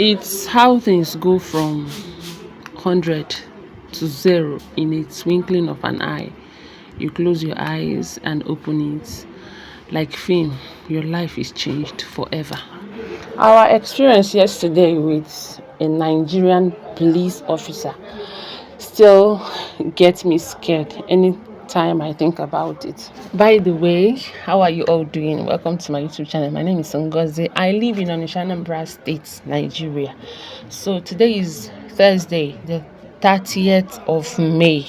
It's how things go from 100 to 0 in a twinkling of an eye. You close your eyes and open it. Like film, your life is changed forever. Our experience yesterday with a Nigerian police officer still gets me scared anytime I think about it. By the way, how are you all doing? Welcome to my YouTube channel. My name is Ngozi. I live in ONITSHA ANAMBRA State, Nigeria. So today is Thursday, the 30th of May,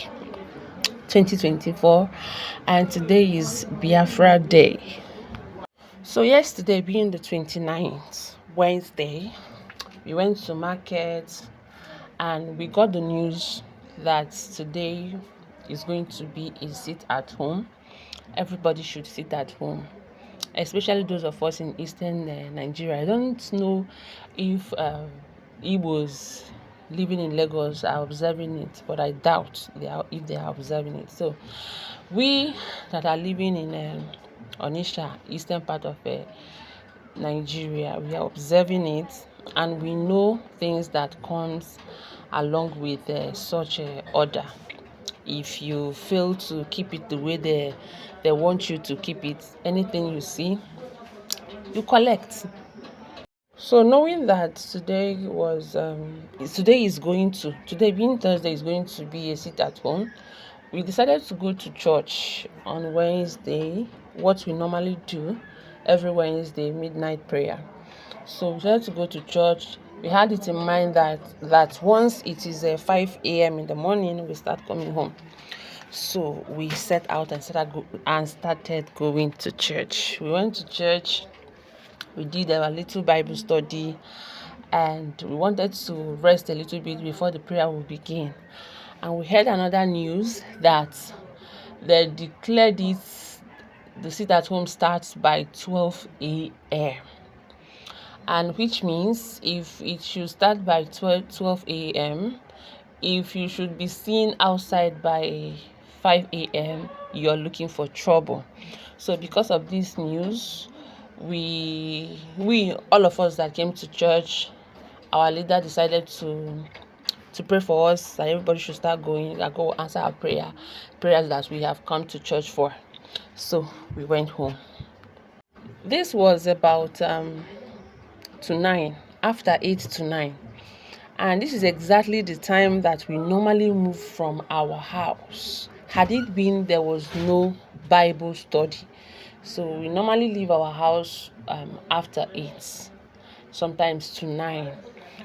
2024, and today is Biafra Day. So yesterday being the 29th, Wednesday, we went to market and we got the news that today is going to be a sit at home. Everybody should sit at home, especially those of us in eastern Nigeria. I don't know if Igbos living in Lagos are observing it, but I doubt if they are observing it. So we that are living in Onitsha, eastern part of Nigeria, we are observing it, and we know things that comes along with such order. If you fail to keep it the way they want you to keep it, anything you see, you collect. So knowing that today being Thursday is going to be a sit at home, we decided to go to church on Wednesday, what we normally do every Wednesday, midnight prayer. So we decided to go to church. We had it in mind that once it is 5 a.m. in the morning, we start coming home. So we set out and started going to church. We went to church. We did a little Bible study, and we wanted to rest a little bit before the prayer would begin. And we heard another news that they declared the sit at home starts by 12 a.m. And which means if it should start by 12 a.m., if you should be seen outside by 5 a.m., you're looking for trouble. So because of this news, we all of us that came to church, our leader decided to pray for us that everybody should start going, go answer our prayers that we have come to church for. So we went home. This was about to 9, after 8 to 9. And this is exactly the time that we normally move from our house. Had it been there was no Bible study. So we normally leave our house after 8, sometimes to 9.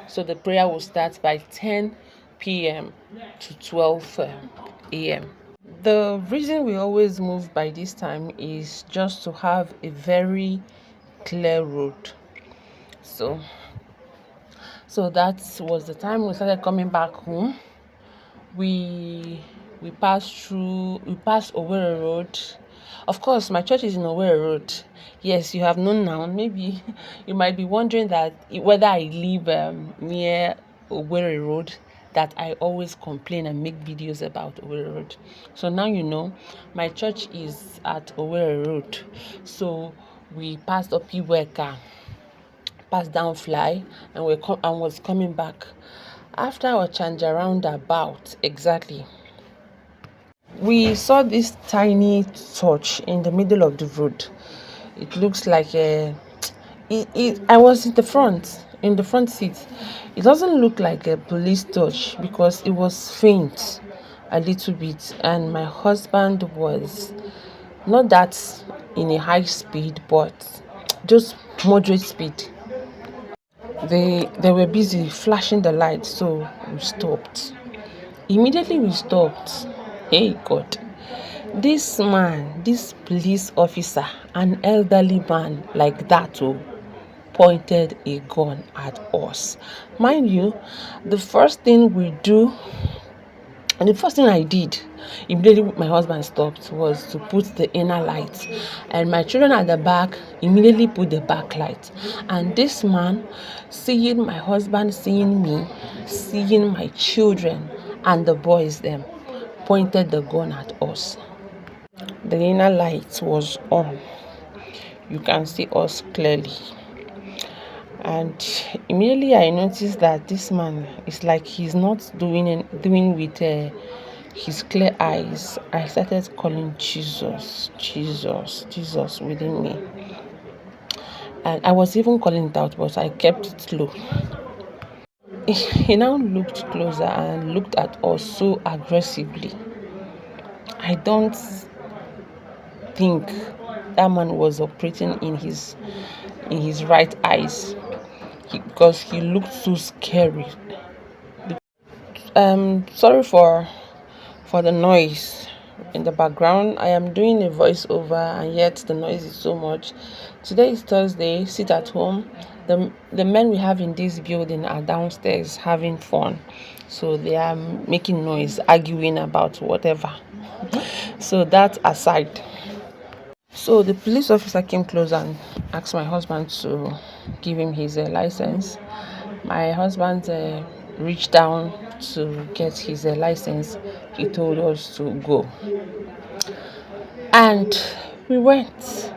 So the prayer will start by 10 p.m. to 12 a.m. The reason we always move by this time is just to have a very clear road. So that was the time we started coming back home. We passed Owerri Road. Of course, my church is in Owerri Road. Yes, you have known now. Maybe you might be wondering that whether I live near Owerri Road, that I always complain and make videos about Owerri Road. So now you know, my church is at Owerri Road. So we passed up Iweka, passed down Fly, and was coming back. After our roundabout, exactly, we saw this tiny church in the middle of the road. It looks like I was in the front seat. It doesn't look like a police torch because it was faint a little bit, and my husband was not that in a high speed, but just moderate speed. They were busy flashing the lights, so we stopped. Immediately we stopped. Hey God, this police officer, an elderly man like that, pointed a gun at us. Mind you, the first thing I did, immediately my husband stopped, was to put the inner light, and my children at the back immediately put the back light. And this man, seeing my husband, seeing me, seeing my children and the boys them, pointed the gun at us. The inner light was on. You can see us clearly. And immediately I noticed that this man is like he's not doing with his clear eyes. I started calling Jesus, Jesus, Jesus within me, and I was even calling it out, but I kept it low. He now looked closer and looked at us so aggressively. I don't think that man was operating in his right eyes, because he looked so scary. Sorry for the noise in the background. I am doing a voiceover and yet the noise is so much. Today is Thursday. Sit at home. The men we have in this building are downstairs having fun, so they are making noise, arguing about whatever. So that aside, so the police officer came close and asked my husband to give him his license. My husband reached down to get his license. He told us to go, and we went.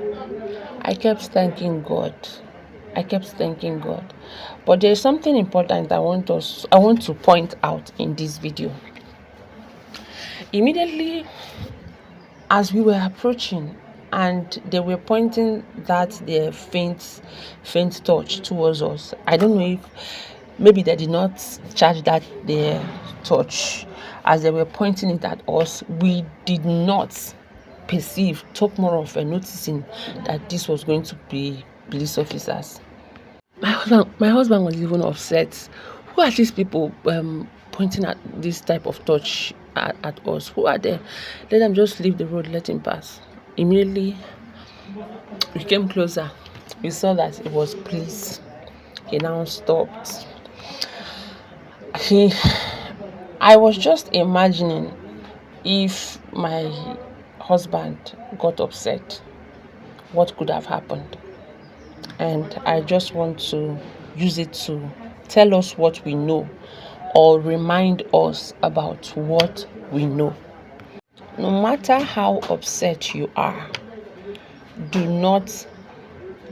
I kept thanking God. But there's something important I want to point out in this video. Immediately as we were approaching, and they were pointing their faint torch towards us. I don't know if maybe they did not charge that their torch. As they were pointing it at us, we did not perceive, talk more of noticing that this was going to be police officers. My husband was even upset. Who are these people pointing at this type of torch at us? Who are they? Let them just leave the road, let him pass. Immediately we came closer. We saw that it was police. He now stopped. I was just imagining if my husband got upset, what could have happened. And I just want to use it to tell us what we know, or remind us about what we know. No matter how upset you are, do not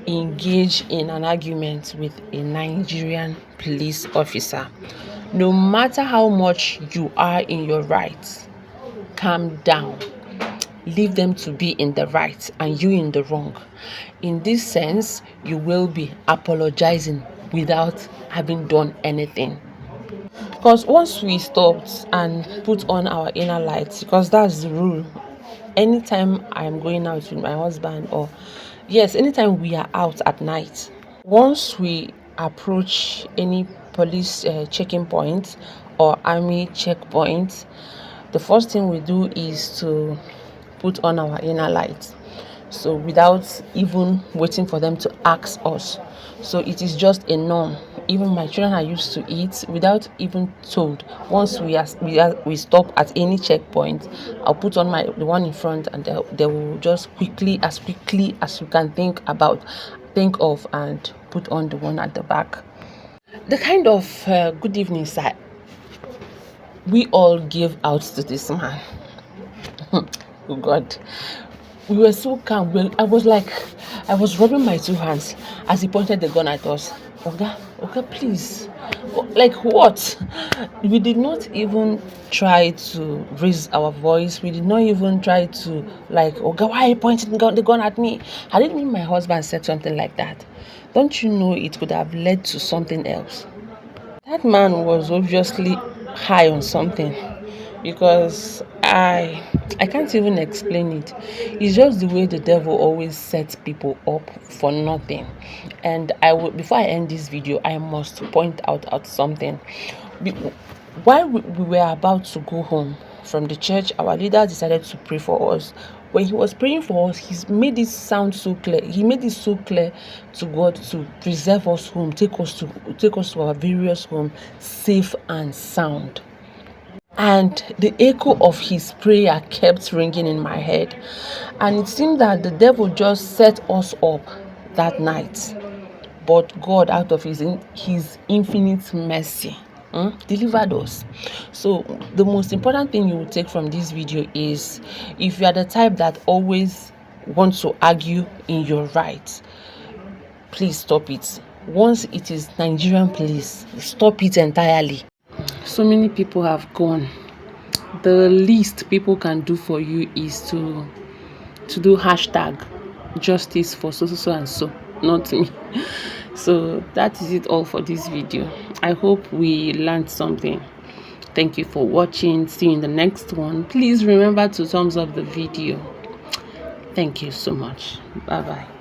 engage in an argument with a Nigerian police officer. No matter how much you are in your rights, calm down. Leave them to be in the right and you in the wrong. In this sense, you will be apologizing without having done anything. Because once we stopped and put on our inner lights, because that's the rule, anytime I'm going out with my husband, or anytime we are out at night, once we approach any police checking point or army checkpoint, the first thing we do is to put on our inner lights, so without even waiting for them to ask us. So it is just a norm. Even my children are used to it without even told. Once we stop at any checkpoint, I'll put on the one in front, and they will just quickly as you can think of, and put on the one at the back. The kind of good evening that we all give out to this man. Oh God, we were so calm. I was rubbing my two hands as he pointed the gun at us. Oga, please. Like what? We did not even try to raise our voice. We did not even try to Oga, why are you pointing the gun at me? I didn't mean my husband said something like that. Don't you know it could have led to something else? That man was obviously high on something, because I can't even explain it. It's just the way the devil always sets people up for nothing. And before I end this video, I must point out something. While we were about to go home from the church, our leader decided to pray for us. When he was praying for us, he made it sound so clear. He made it so clear to God to preserve us home, take us to our various homes safe and sound. And the echo of his prayer kept ringing in my head. And it seemed that the devil just set us up that night. But God, out of his infinite mercy, delivered us. So the most important thing you will take from this video is, if you are the type that always wants to argue in your rights, please stop it. Once it is Nigerian police, stop it entirely. So many people have gone. The least people can do for you is to do hashtag justice for so and so, not me. So that is it all for this video. I hope we learned something. Thank you for watching. See you in the next one. Please remember to thumbs up the video. Thank you so much. Bye bye.